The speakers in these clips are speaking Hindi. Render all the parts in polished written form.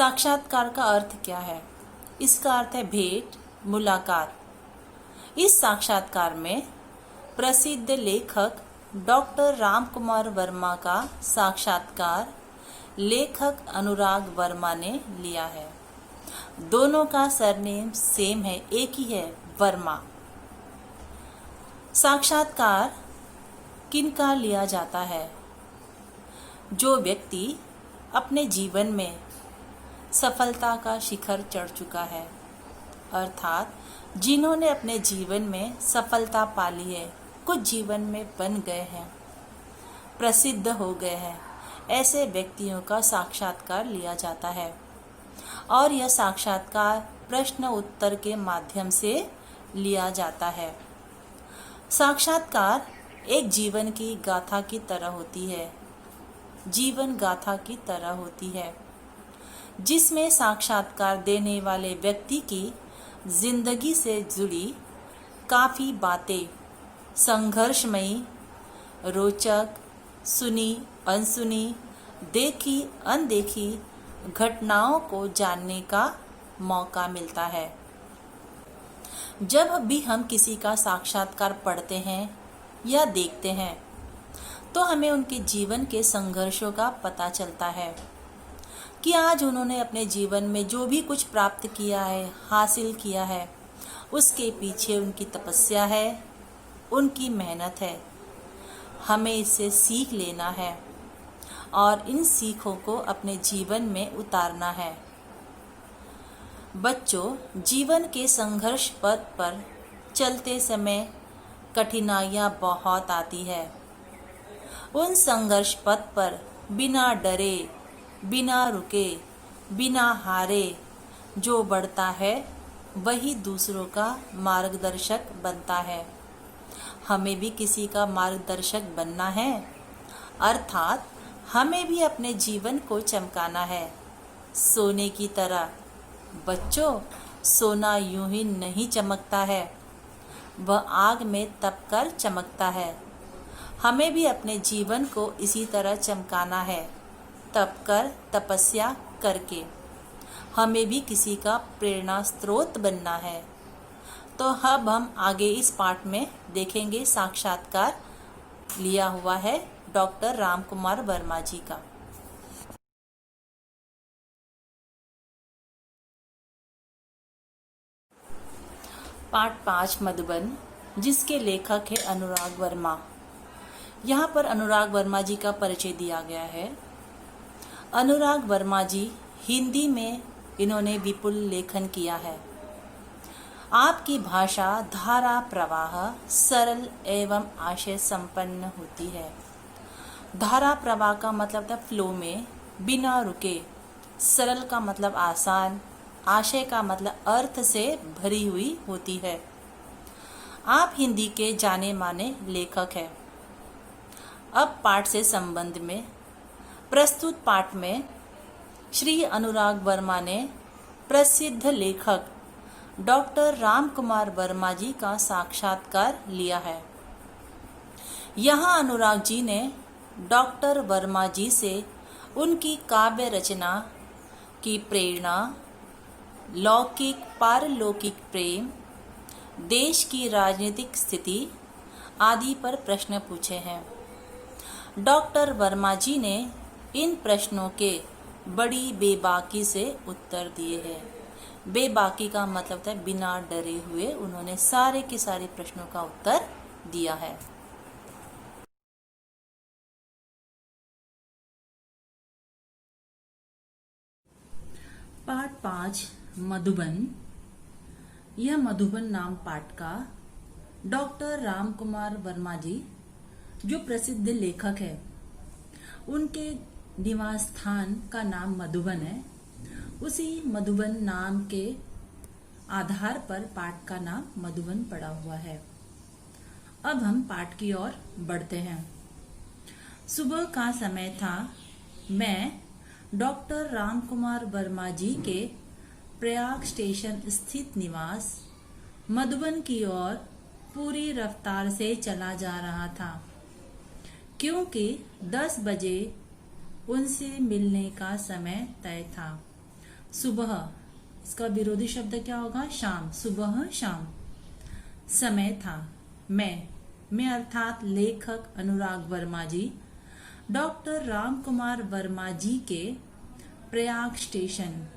साक्षात्कार का अर्थ क्या है? इसका अर्थ है भेंट, मुलाकात। इस साक्षात्कार में प्रसिद्ध लेखक डॉक्टर रामकुमार वर्मा का साक्षात्कार लेखक अनुराग वर्मा ने लिया है। दोनों का सरनेम सेम है, एक ही है, वर्मा। साक्षात्कार किनका लिया जाता है? जो व्यक्ति अपने जीवन में सफलता का शिखर चढ़ चुका है, अर्थात जिन्होंने अपने जीवन में सफलता पाली है, कुछ जीवन में बन गए हैं, प्रसिद्ध हो गए हैं, ऐसे व्यक्तियों का साक्षात्कार लिया जाता है। और यह साक्षात्कार प्रश्न उत्तर के माध्यम से लिया जाता है। साक्षात्कार एक जीवन की गाथा की तरह होती है, जीवन गाथा की तरह होती है, जिसमें साक्षात्कार देने वाले व्यक्ति की जिंदगी से जुड़ी काफ़ी बातें संघर्षमयी, रोचक, सुनी अनसुनी, देखी अनदेखी घटनाओं को जानने का मौका मिलता है। जब भी हम किसी का साक्षात्कार पढ़ते हैं या देखते हैं तो हमें उनके जीवन के संघर्षों का पता चलता है कि आज उन्होंने अपने जीवन में जो भी कुछ प्राप्त किया है, हासिल किया है, उसके पीछे उनकी तपस्या है, उनकी मेहनत है। हमें इससे सीख लेना है और इन सीखों को अपने जीवन में उतारना है। बच्चों, जीवन के संघर्ष पथ पर चलते समय कठिनाइयाँ बहुत आती है। उन संघर्ष पथ पर बिना डरे, बिना रुके, बिना हारे जो बढ़ता है वही दूसरों का मार्गदर्शक बनता है। हमें भी किसी का मार्गदर्शक बनना है, अर्थात हमें भी अपने जीवन को चमकाना है सोने की तरह। बच्चों, सोना यूं ही नहीं चमकता है, वह आग में तपकर चमकता है। हमें भी अपने जीवन को इसी तरह चमकाना है, तपकर, तपस्या करके। हमें भी किसी का प्रेरणा स्रोत बनना है। तो अब हम आगे इस पाठ में देखेंगे साक्षात्कार लिया हुआ है डॉक्टर रामकुमार वर्मा जी का। पाठ 5 मधुबन, जिसके लेखक है अनुराग वर्मा। यहाँ पर अनुराग वर्मा जी का परिचय दिया गया है। अनुराग वर्मा जी हिंदी में इन्होंने विपुल लेखन किया है। आपकी भाषा धारा प्रवाह सरल एवं आशय संपन्न होती है। धारा प्रवाह का मतलब था फ्लो में, बिना रुके। सरल का मतलब आसान, आशय का मतलब अर्थ से भरी हुई होती है। आप हिंदी के जाने माने लेखक हैं। अब पाठ से संबंध में, प्रस्तुत पाठ में श्री अनुराग वर्मा ने प्रसिद्ध लेखक डॉक्टर रामकुमार वर्मा जी का साक्षात्कार लिया है। यहाँ अनुराग जी ने डॉक्टर वर्मा जी से उनकी काव्य रचना की प्रेरणा, लौकिक पारलौकिक प्रेम, देश की राजनीतिक स्थिति आदि पर प्रश्न पूछे हैं। डॉक्टर वर्मा जी ने इन प्रश्नों के बड़ी बेबाकी से उत्तर दिए हैं। बेबाकी का मतलब है बिना डरे हुए उन्होंने सारे के सारे प्रश्नों का उत्तर दिया है। पाठ 5 मधुबन। यह मधुबन नाम पाठ का डॉक्टर रामकुमार वर्मा जी, जो प्रसिद्ध लेखक है, उनके निवास स्थान का नाम मधुबन है। उसी मधुबन नाम के आधार पर पाठ का नाम मधुबन पड़ा हुआ है। अब हम पाठ की ओर बढ़ते हैं। सुबह का समय था। मैं डॉक्टर रामकुमार वर्मा जी के प्रयाग स्टेशन स्थित निवास मधुबन की ओर पूरी रफ्तार से चला जा रहा था, क्योंकि 10 बजे उनसे मिलने का समय तय था। सुबह, इसका विरोधी शब्द क्या होगा? शाम। सुबह शाम। समय था। मैं अर्थात लेखक अनुराग वर्मा जी डॉक्टर राम कुमार वर्मा जी के प्रयाग स्टेशन,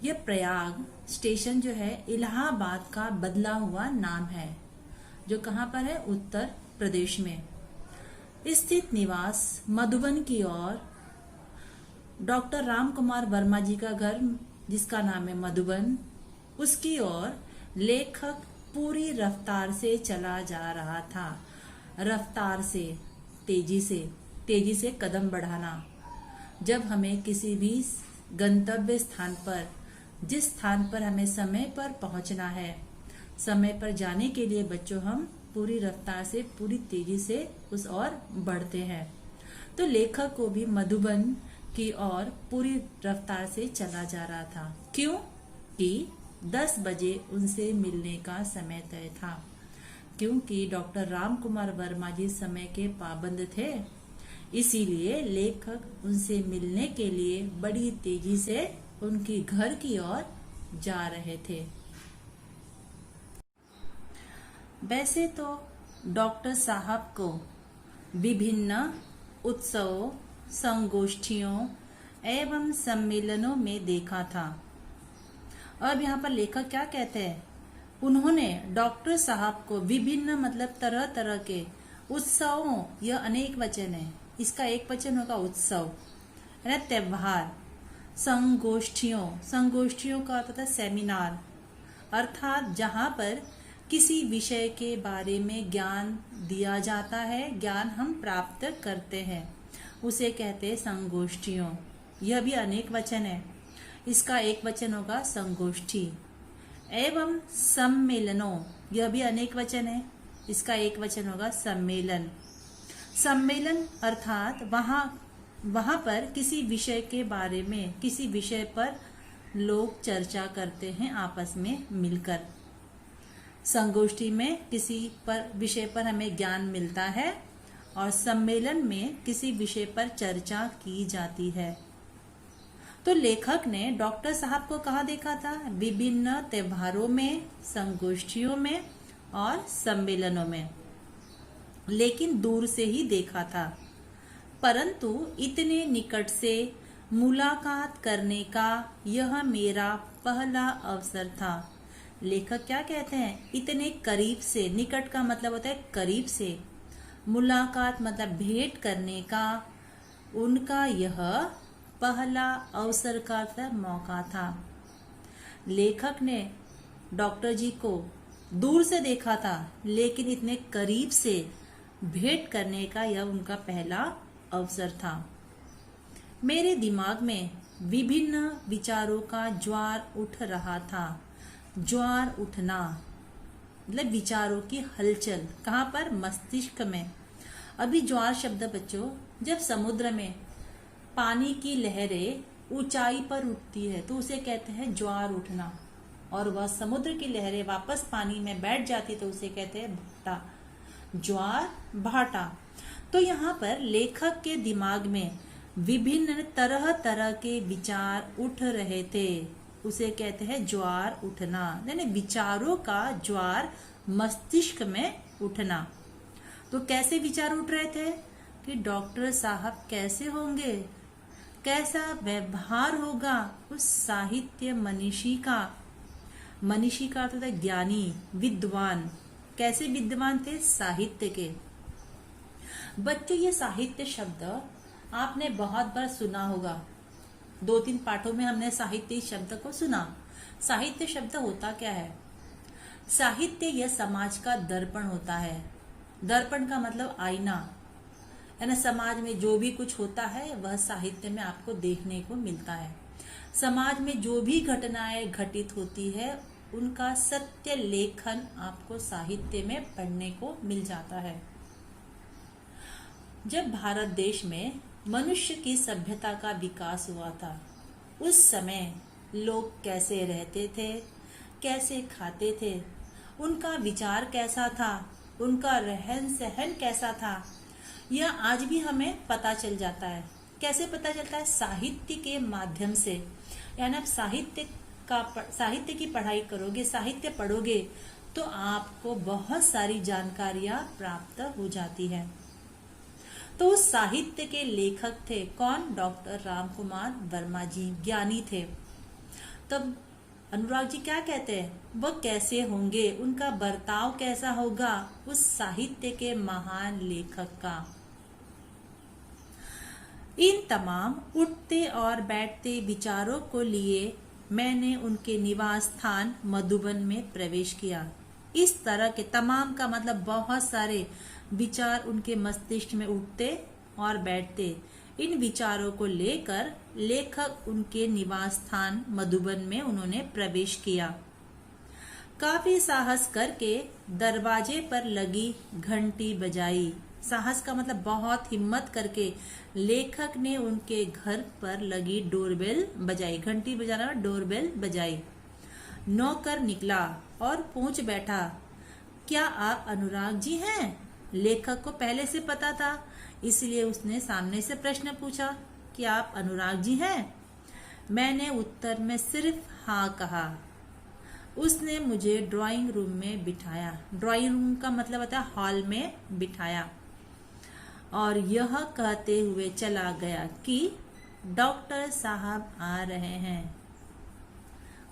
यह प्रयाग स्टेशन जो है इलाहाबाद का बदला हुआ नाम है, जो कहाँ पर है? उत्तर प्रदेश में स्थित निवास मधुबन की ओर डॉक्टर राम कुमार वर्मा जी का घर, जिसका नाम है मधुबन, उसकी ओर लेखक पूरी रफ्तार से चला जा रहा था। रफ्तार से, तेजी से कदम बढ़ाना। जब हमें किसी भी गंतव्य स्थान पर, जिस स्थान पर हमें समय पर पहुंचना है, समय पर जाने के लिए बच्चों हम पूरी रफ्तार से, पूरी तेजी से उस ओर बढ़ते हैं। तो लेखक को भी मधुबन की ओर पूरी रफ्तार से चला जा रहा था। क्यों? कि 10 बजे उनसे मिलने का समय तय था। क्योंकि डॉक्टर राम कुमार वर्मा जी समय के पाबंद थे, इसीलिए लेखक उनसे मिलने के लिए बड़ी तेजी से उनकी घर की ओर जा रहे थे। वैसे तो डॉक्टर साहब को विभिन्न उत्सवों, संगोष्ठियों एवं सम्मेलनों में देखा था। अब यहाँ पर लेखक क्या कहते हैं? उन्होंने डॉक्टर साहब को विभिन्न मतलब तरह तरह के उत्सवों, यह अनेक वचन है, इसका एक वचन होगा उत्सव, है ना, त्योहार। संगोष्ठियों का अर्थ होता है सेमिनार, अर्थात जहाँ पर किसी विषय के बारे में ज्ञान दिया जाता है, ज्ञान हम प्राप्त करते हैं, उसे कहते हैं संगोष्ठियों। यह भी अनेक वचन है, इसका एक वचन होगा संगोष्ठी। एवं सम्मेलनों, यह भी अनेक वचन है, इसका एक वचन होगा सम्मेलन। सम्मेलन अर्थात वहां पर किसी विषय के बारे में, किसी विषय पर लोग चर्चा करते हैं आपस में मिलकर। संगोष्ठी में किसी पर विषय पर हमें ज्ञान मिलता है और सम्मेलन में किसी विषय पर चर्चा की जाती है। तो लेखक ने डॉक्टर साहब को कहाँ देखा था? विभिन्न त्योहारों में, संगोष्ठियों में और सम्मेलनों में, लेकिन दूर से ही देखा था। परंतु इतने निकट से मुलाकात करने का यह मेरा पहला अवसर था। लेखक क्या कहते हैं? इतने करीब से, निकट का मतलब होता है करीब से, मुलाकात मतलब भेंट करने का उनका यह पहला अवसर का मौका था। लेखक ने डॉक्टर जी को दूर से देखा था, लेकिन इतने करीब से भेंट करने का यह उनका पहला अवसर था। मेरे दिमाग में विभिन्न विचारों का ज्वार उठ रहा था। ज्वार उठना मतलब विचारों की हलचल, कहाँ पर? मस्तिष्क में। अभी ज्वार शब्द बच्चों, जब समुद्र में पानी की लहरें ऊंचाई पर उठती है तो उसे कहते हैं ज्वार उठना, और वह समुद्र की लहरें वापस पानी में बैठ जाती तो उसे कहते हैं भाटा, ज्वार भाटा। तो यहाँ पर लेखक के दिमाग में विभिन्न तरह तरह के विचार उठ रहे थे, उसे कहते हैं ज्वार उठना, यानी विचारों का ज्वार मस्तिष्क में उठना। तो कैसे विचार उठ रहे थे कि डॉक्टर साहब कैसे होंगे, कैसा व्यवहार होगा उस साहित्य मनीषी का। मनीषी का अर्थ होता है ज्ञानी, विद्वान। कैसे विद्वान थे? साहित्य के। बच्चों, ये साहित्य शब्द आपने बहुत बार सुना होगा, 2-3 पाठों में हमने साहित्य शब्द को सुना। साहित्य शब्द होता क्या है? साहित्य यह समाज का दर्पण होता है। दर्पण का मतलब आईना, है ना। समाज में जो भी कुछ होता है वह साहित्य में आपको देखने को मिलता है। समाज में जो भी घटनाएं घटित होती है उनका सत्य लेखन आपको साहित्य में पढ़ने को मिल जाता है। जब भारत देश में मनुष्य की सभ्यता का विकास हुआ था, उस समय लोग कैसे रहते थे, कैसे खाते थे, उनका विचार कैसा था, उनका रहन सहन कैसा था, यह आज भी हमें पता चल जाता है। कैसे पता चलता है? साहित्य के माध्यम से। यानी आप साहित्य की पढ़ाई करोगे, साहित्य पढ़ोगे तो आपको बहुत सारी जानकारियां प्राप्त हो जाती है। तो उस साहित्य के लेखक थे कौन? डॉक्टर रामकुमार वर्मा जी, ज्ञानी थे। तब अनुराग जी क्या कहते हैं, वह कैसे होंगे, उनका बर्ताव कैसा होगा उस साहित्य के महान लेखक का। इन तमाम उठते और बैठते विचारों को लिए मैंने उनके निवास स्थान मधुबन में प्रवेश किया। इस तरह के तमाम का मतलब बहुत सारे विचार उनके मस्तिष्क में उठते और बैठते। इन विचारों को लेकर लेखक उनके निवास स्थान मधुबन में उन्होंने प्रवेश किया। काफी साहस करके दरवाजे पर लगी घंटी बजाई। साहस का मतलब बहुत हिम्मत करके लेखक ने उनके घर पर लगी डोरबेल बजाई। घंटी बजाना, डोरबेल बजाई। नौकर निकला और पहुंच बैठा। क्या आप अनुराग जी हैं? लेखक को पहले से पता था, इसलिए उसने सामने से प्रश्न पूछा कि आप अनुराग जी हैं? मैंने उत्तर में सिर्फ हाँ कहा। उसने मुझे ड्राइंग रूम में बिठाया। ड्राइंग रूम का मतलब होता है हॉल में बिठाया और यह कहते हुए चला गया कि डॉक्टर साहब आ रहे हैं।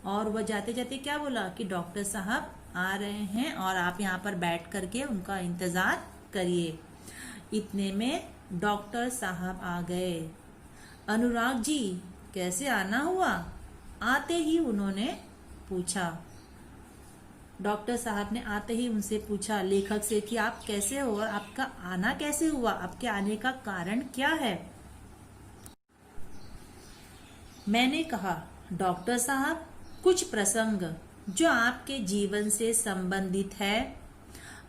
और वह जाते जाते क्या बोला कि डॉक्टर साहब आ रहे हैं और आप यहाँ पर बैठ करके उनका इंतजार करिए। इतने में डॉक्टर साहब आ गए। अनुराग जी कैसे आना हुआ? आते ही उन्होंने पूछा। डॉक्टर साहब ने आते ही उनसे पूछा लेखक से कि आप कैसे हो और आपका आना कैसे हुआ, आपके आने का कारण क्या है? मैंने कहा डॉक्टर साहब, कुछ प्रसंग जो आपके जीवन से संबंधित है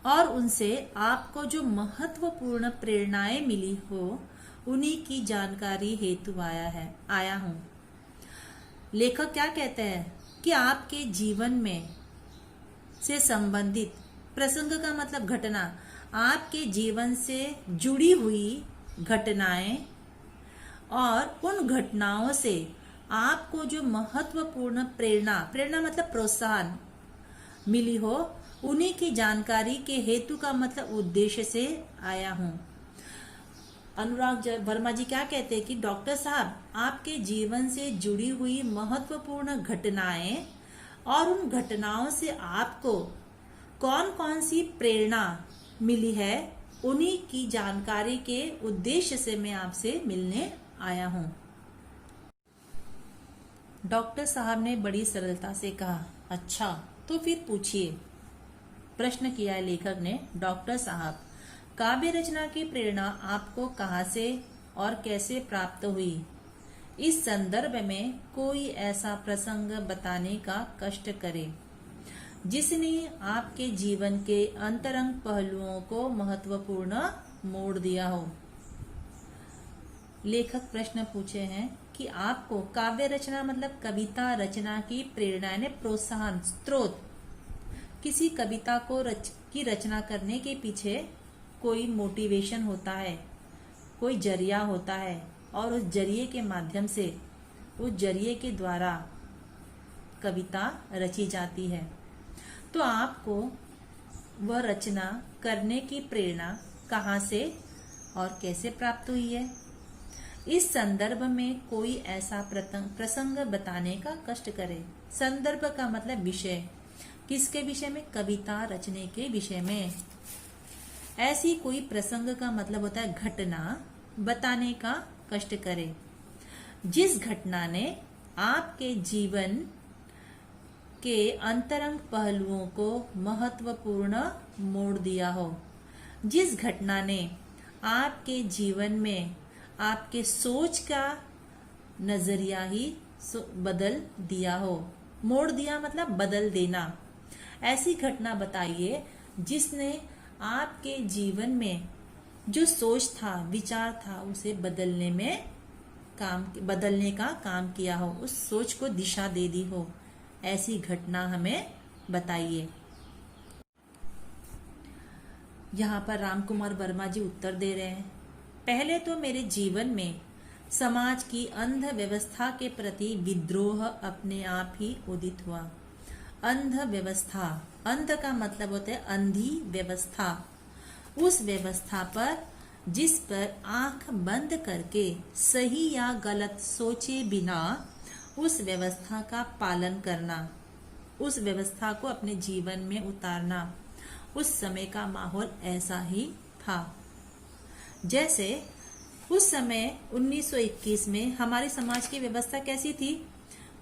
और उनसे आपको जो महत्वपूर्ण प्रेरणाएं मिली हो उन्हीं की जानकारी हेतु आया हूं। लेखक क्या कहते हैं कि आपके जीवन में से संबंधित प्रसंग का मतलब घटना, आपके जीवन से जुड़ी हुई घटनाएं और उन घटनाओं से आपको जो महत्वपूर्ण प्रेरणा मतलब प्रोत्साहन मिली हो उन्हीं की जानकारी के हेतु का मतलब उद्देश्य से आया हूं। अनुराग वर्मा जी क्या कहते हैं कि डॉक्टर साहब, आपके जीवन से जुड़ी हुई महत्वपूर्ण घटनाएं और उन घटनाओं से आपको कौन कौन सी प्रेरणा मिली है उन्हीं की जानकारी के उद्देश्य से मैं आपसे मिलने आया हूं। डॉक्टर साहब ने बड़ी सरलता से कहा, अच्छा तो फिर पूछिए। प्रश्न किया है लेखक ने। डॉक्टर साहब, काव्य रचना की प्रेरणा आपको कहाँ से और कैसे प्राप्त हुई? इस संदर्भ में कोई ऐसा प्रसंग बताने का कष्ट करे जिसने आपके जीवन के अंतरंग पहलुओं को महत्वपूर्ण मोड़ दिया हो। लेखक प्रश्न पूछे हैं कि आपको काव्य रचना मतलब कविता रचना की प्रेरणा ने प्रोत्साहन, स्रोत, किसी कविता को की रचना करने के पीछे कोई मोटिवेशन होता है, कोई जरिया होता है और उस जरिए के माध्यम से, उस जरिए के द्वारा कविता रची जाती है। तो आपको वह रचना करने की प्रेरणा कहाँ से और कैसे प्राप्त हुई है? इस संदर्भ में कोई ऐसा प्रसंग बताने का कष्ट करे। संदर्भ का मतलब विषय, किसके विषय में? कविता रचने के विषय में। ऐसी कोई प्रसंग का मतलब होता है घटना, बताने का कष्ट करे जिस घटना ने आपके जीवन के अंतरंग पहलुओं को महत्वपूर्ण मोड़ दिया हो, जिस घटना ने आपके जीवन में आपके सोच का नजरिया ही बदल दिया हो। मोड़ दिया मतलब बदल देना। ऐसी घटना बताइए जिसने आपके जीवन में जो सोच था, विचार था, उसे बदलने का काम किया हो, उस सोच को दिशा दे दी हो। ऐसी घटना हमें बताइए। यहाँ पर रामकुमार वर्मा जी उत्तर दे रहे हैं। पहले तो मेरे जीवन में समाज की अंध व्यवस्था के प्रति विद्रोह अपने आप ही उदित हुआ। अंध व्यवस्था, अंध का मतलब होता है अंधी व्यवस्था, उस व्यवस्था पर जिस पर आंख बंद करके सही या गलत सोचे बिना उस व्यवस्था का पालन करना, उस व्यवस्था को अपने जीवन में उतारना, उस समय का माहौल ऐसा ही था। जैसे उस समय 1921 में हमारे समाज की व्यवस्था कैसी थी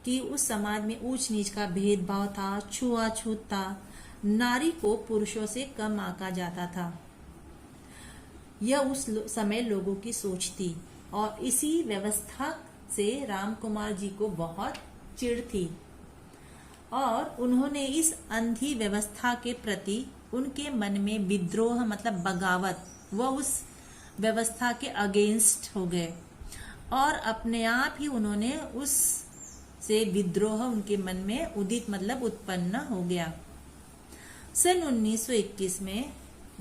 कि उस समाज में ऊंच नीच का भेदभाव था, छुआछूत था, नारी को पुरुषों से कम आंका जाता था। यह उस समय लोगों की सोच थी और इसी व्यवस्था से राम कुमार जी को बहुत चिढ़ थी और उन्होंने इस अंधी व्यवस्था के प्रति उनके मन में विद्रोह मतलब बगावत, वह उस व्यवस्था के अगेंस्ट हो गए और अपने आप ही उन्होंने उस से विद्रोह उनके मन में उदित मतलब उत्पन्न हो गया। सन 1921 में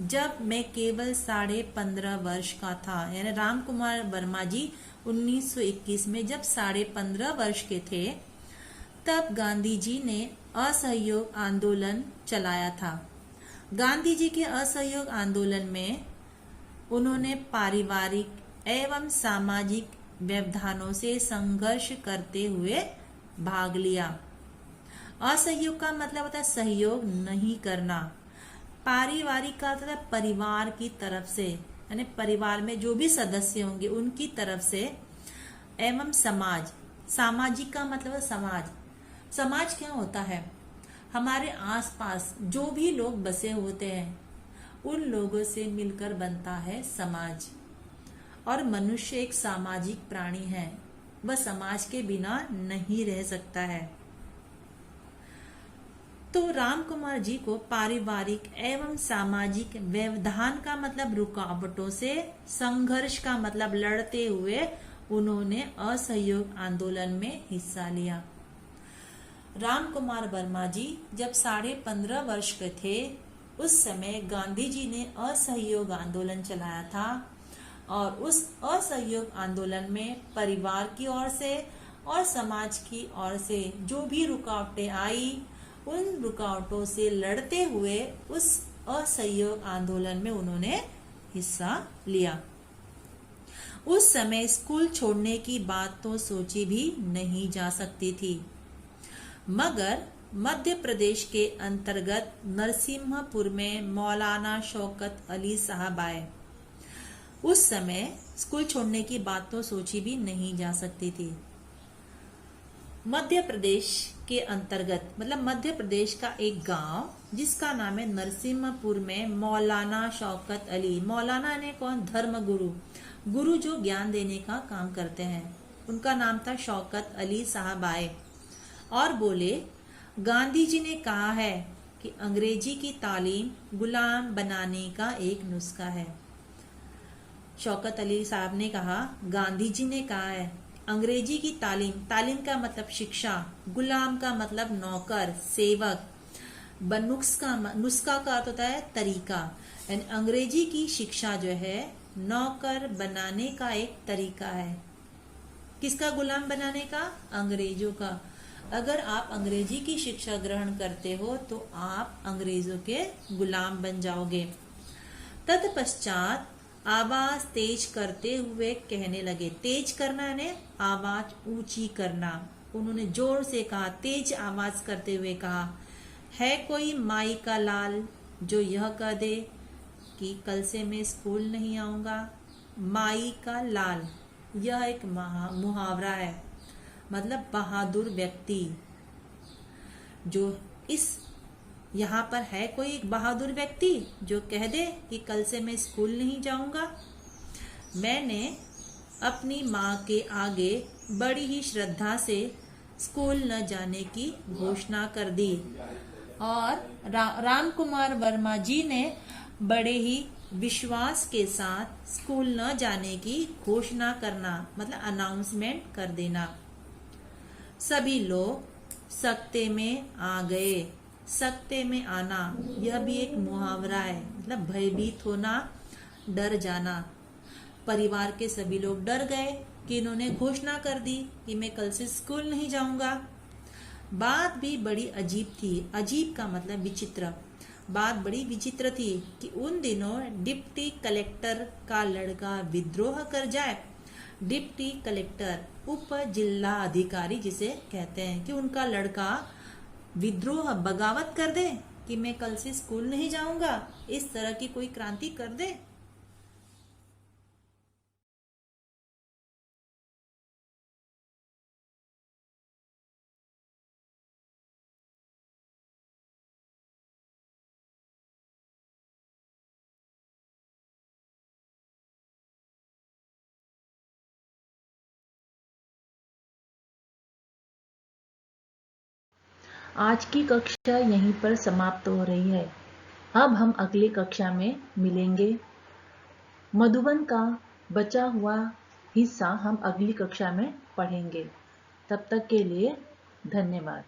जब मैं केवल 15.5 वर्ष का था, यानी राम कुमार वर्मा जी 1921 में जब 15.5 वर्ष के थे, तब गांधी जी ने असहयोग आंदोलन चलाया था। गांधी जी के असहयोग आंदोलन में उन्होंने पारिवारिक एवं सामाजिक व्यवधानों से संघर्ष करते हुए भाग लिया। असहयोग का मतलब होता है सहयोग नहीं करना। पारिवारिक का मतलब परिवार की तरफ से, यानी परिवार में जो भी सदस्य होंगे उनकी तरफ से, एवं समाज, सामाजिक का मतलब समाज। समाज क्या होता है? हमारे आसपास जो भी लोग बसे होते हैं उन लोगों से मिलकर बनता है समाज। और मनुष्य एक सामाजिक प्राणी है, वह समाज के बिना नहीं रह सकता है। तो राम कुमार जी को पारिवारिक एवं सामाजिक व्यवधान का मतलब रुकावटों से, संघर्ष का मतलब लड़ते हुए उन्होंने असहयोग आंदोलन में हिस्सा लिया। राम कुमार वर्मा जी जब 15.5 वर्ष के थे, उस समय गांधी जी ने असहयोग आंदोलन चलाया था और उस असहयोग आंदोलन में परिवार की ओर से और समाज की ओर से जो भी रुकावटें आई, उन रुकावटों से लड़ते हुए उस असहयोग आंदोलन में उन्होंने हिस्सा लिया। उस समय स्कूल छोड़ने की बात तो सोची भी नहीं जा सकती थी, मगर मध्य प्रदेश के अंतर्गत नरसिम्हपुर में मौलाना शौकत अली साहब आए। उस समय स्कूल छोड़ने की बात तो सोची भी नहीं जा सकती थी। मध्य प्रदेश के अंतर्गत मतलब मध्य प्रदेश का एक गांव जिसका नाम है नरसिम्हपुर में मौलाना शौकत अली, मौलाना ने कौन? धर्म गुरु, गुरु जो ज्ञान देने का काम करते हैं, उनका नाम था शौकत अली साहब आए और बोले, गांधी जी ने कहा है कि अंग्रेजी की तालीम गुलाम बनाने का एक नुस्खा है। शौकत अली साहब ने कहा, गांधी जी ने कहा है अंग्रेजी की तालीम, तालीम का मतलब शिक्षा, गुलाम का मतलब नौकर, सेवक, नुस्खा का अर्थ होता है तरीका, यानी अंग्रेजी की शिक्षा जो है नौकर बनाने का एक तरीका है। किसका गुलाम बनाने का? अंग्रेजों का। अगर आप अंग्रेजी की शिक्षा ग्रहण करते हो तो आप अंग्रेजों के गुलाम बन जाओगे। तत्पश्चात आवाज तेज करते हुए कहने लगे, तेज करना यानी आवाज ऊंची करना। उन्होंने जोर से कहा, तेज आवाज करते हुए कहा, है कोई माई का लाल जो यह कह दे कि कल से मैं स्कूल नहीं आऊंगा। माई का लाल यह एक मुहावरा है, मतलब बहादुर व्यक्ति। जो इस यहाँ पर है कोई एक बहादुर व्यक्ति जो कह दे कि कल से मैं स्कूल नहीं जाऊंगा। मैंने अपनी माँ के आगे बड़ी ही श्रद्धा से स्कूल न जाने की घोषणा कर दी और राम कुमार वर्मा जी ने बड़े ही विश्वास के साथ स्कूल न जाने की घोषणा करना मतलब अनाउंसमेंट कर देना। सभी लोग सकते में आ गए। सकते में आना यह भी एक मुहावरा है, मतलब भयभीत होना, डर जाना। परिवार के सभी लोग डर गए कि इन्होंने घोषणा कर दी कि मैं कल से स्कूल नहीं जाऊंगा। बात भी बड़ी अजीब थी। अजीब का मतलब विचित्र। बात बड़ी विचित्र थी कि उन दिनों डिप्टी कलेक्टर का लड़का विद्रोह कर जाए। डिप्टी कलेक्टर, उप जिला अधिकारी जिसे कहते हैं, कि उनका लड़का विद्रोह, बगावत कर दे कि मैं कल से स्कूल नहीं जाऊंगा, इस तरह की कोई क्रांति कर दे। आज की कक्षा यहीं पर समाप्त हो रही है। अब हम अगली कक्षा में मिलेंगे। मधुबन का बचा हुआ हिस्सा हम अगली कक्षा में पढ़ेंगे। तब तक के लिए धन्यवाद।